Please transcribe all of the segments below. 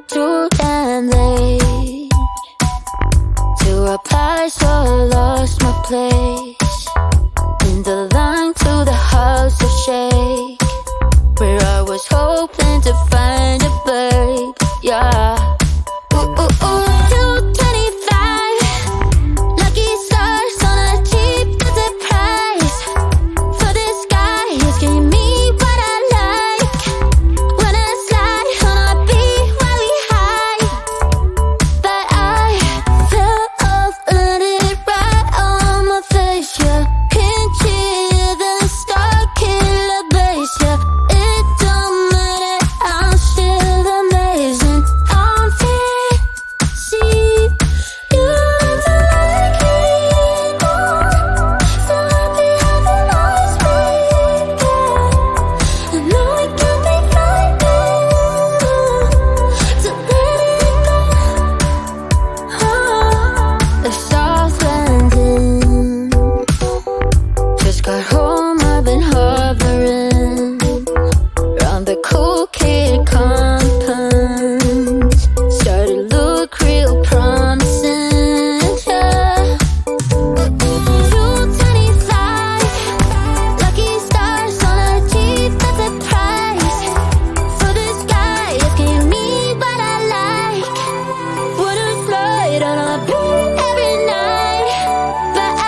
too damn late to reply, so I lost my place in the line to the house of shake, where I was hoping to find a babe. Yeah. Ooh, ooh, ooh. 225 lucky stars on a cheap visit price. For this guy, he's giving me what I like. When I slide on a beat while we high, but I fell off, landed right on my face. Yeah, can't hear the star killer bass. Yeah, it don't matter, I'm still amazing. I'm fancy. You look like me more, so happy how the lights break. I know it can be frightening to let it go. The soft landing. Just got home, I've been hovering around the cool kid compound. Started to look real promising, yeah. 225 lucky stars on a cheap visit price. For this guy, it's giving me what I like. Wouldn't slide on a beat every night, but I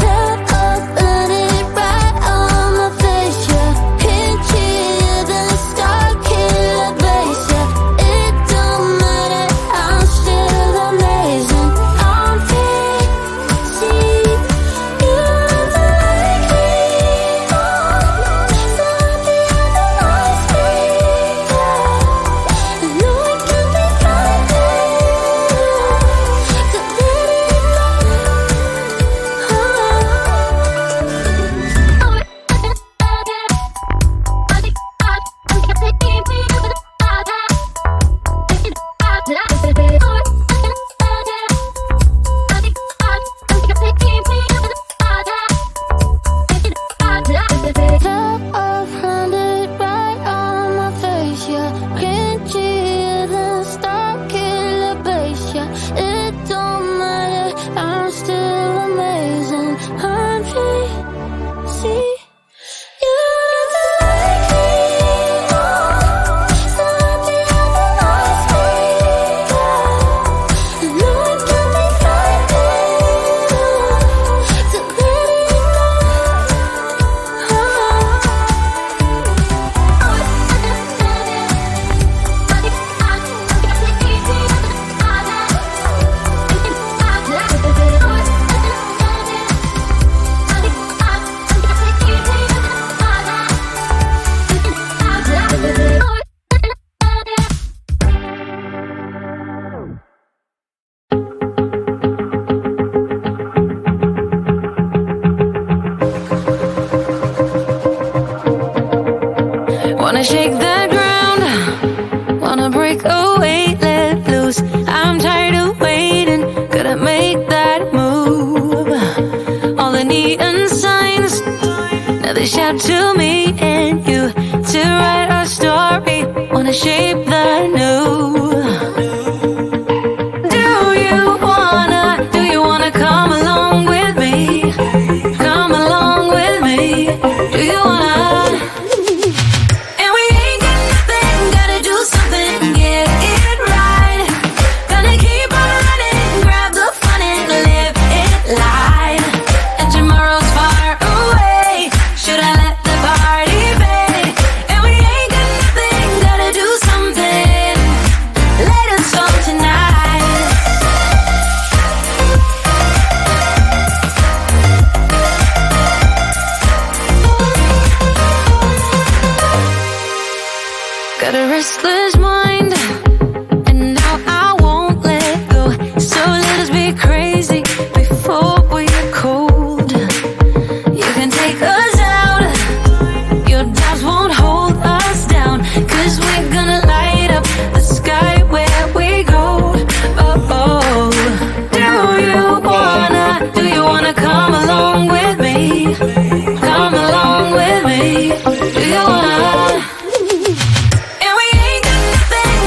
fell off, landed right on my face. Yeah, can't hear the star killer bass. Yeah, it don't matter, I'm still amazing. I'm fancy. You look like me more, so happy how the lights break. I know it can be frightening to let it Fell off, landed right on my face. Yeah, can't hear the star killer bass. Yeah, it don't matter, I'm still amazing. I'm fancy. You look like me more, so happy how the lights break. I know it can be frightening to let it Wanna shake the ground, wanna break away, let loose. I'm tired of waiting, gotta make that move. All the neon signs, now they shout to me and you to write our story. Wanna shape the new. Do you wanna come along with me? Come along with me. Do you wanna? And we ain't got nothing, gotta do something, get it right. Gonna keep on running, grab the fun and live it light. And tomorrow's far away, should I let the party fade? And we ain't got nothing, gotta do something, let us on tonight. Got a restless mind, and now I won't let go. So let us be crazy before we're cold. You can take us out, your doubts won't hold us down. 'Cause we're gonna light up the sky where we go. Oh, oh. Do you wanna come along with me? Come along with me. Do you wanna? And we ain't got nothing,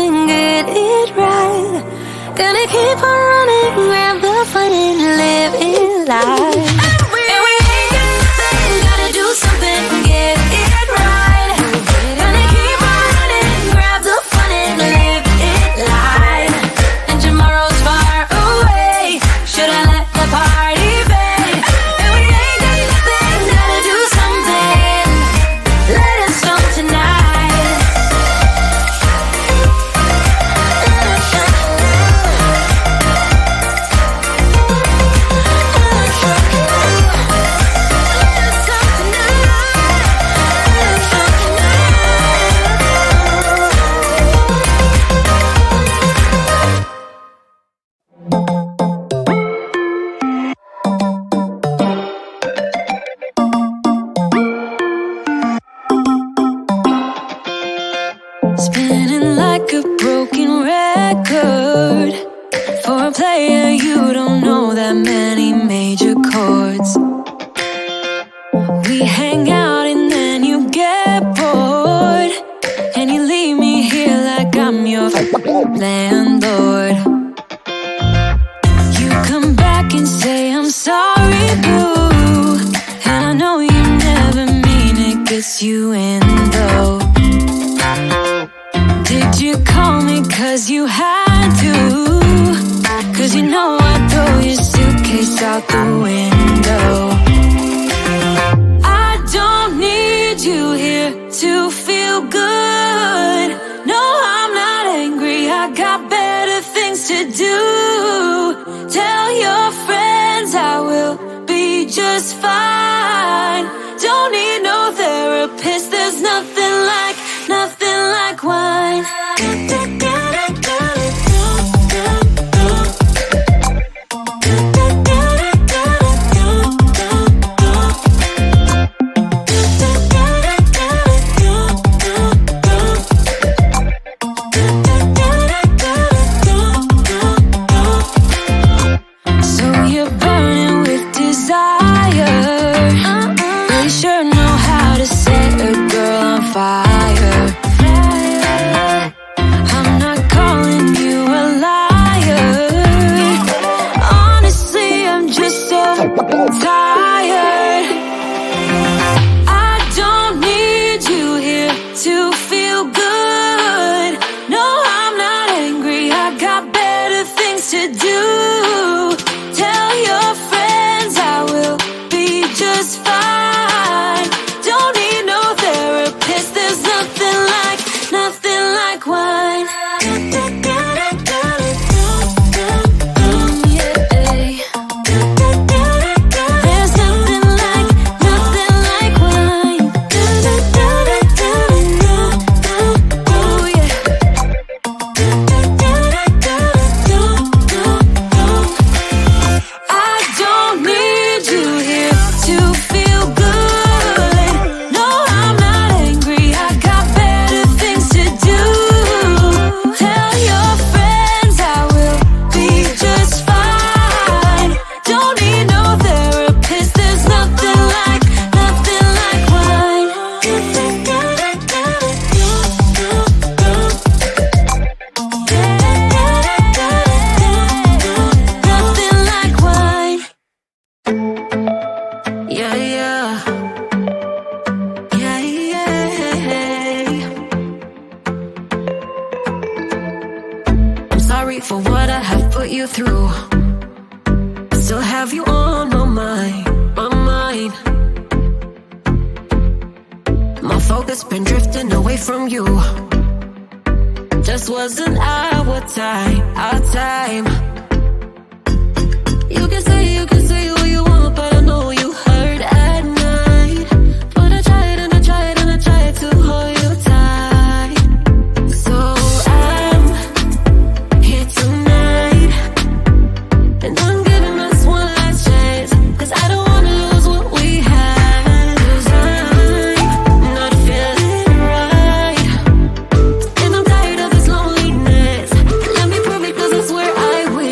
and get it right. Gonna keep on running, grab the fun and live it life. And we ain't got nothing, gotta do something, get it right. Gonna keep on running, grab the fun and live it life. And tomorrow's far away, should I let the party fade? And we ain't got nothing, gotta do something, let us know tonight. Spinning like a broken record. For a player, you don't know that many major chords. We hang out and then you get bored, and you leave me here like I'm your landlord. You come back and say I'm sorry, boo, and I know you never mean it, gets you in though. Did you call me cause you had to? Cause you know I'd throw your suitcase out the window. I don't need you here to feel good. No, I'm not angry, I got better things to do. Tell your friends I will be just fine. Don't need no therapist, there's nothing like wine. So you're burning with desire. You sure know how to set a girl on fire. I'm not calling you a liar. Honestly, I'm just so tired. I don't need you here to feel good. No, I'm not angry, I got better things to do. Tell your friends I will be just fine. Don't need no therapist, there's nothing like wine. There's nothing like wine. Oh yeah. I don't need you here to feel good. No, I'm not angry, I got better things to do. Tell your friends I will be just fine. Don't need no therapist, there's nothing like wine. Nothing like wine. Yeah, yeah. Yeah, yeah. I'm sorry for what I have put you through. I still have you on my mind, my mind. My focus been drifting away from you. Just wasn't our time, our time. You can say what you want, but I know you hurt at night. But I tried and I tried and I tried to hold you tight. So I'm here tonight, and I'm giving us one last chance, cause I don't wanna lose what we had. Cause I'm not feeling right, and I'm tired of this loneliness. Let me prove it, cause I swear I will.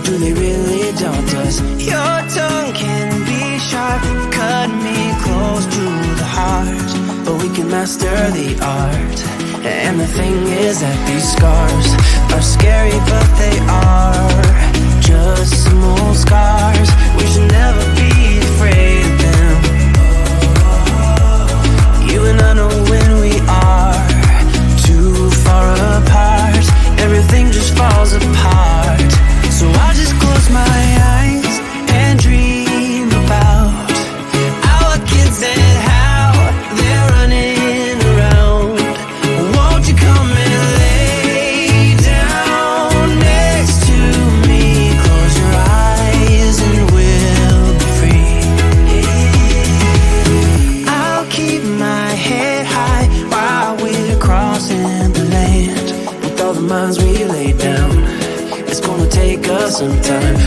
do they really daunt us? Your tongue can be sharp, cut me close to the heart, but we can master the art. And the thing is that these scars are scary, but they are just some old scars. We should never be afraid of them. You and I know when we are too far apart, everything just falls apart. So I just close my eyes and dream about our kids and how they're running around. Won't you come and lay down next to me? Close your eyes and we'll be free. I'll keep my head high while we're crossing the land. With all the minds we lay down, it's gonna take us some time.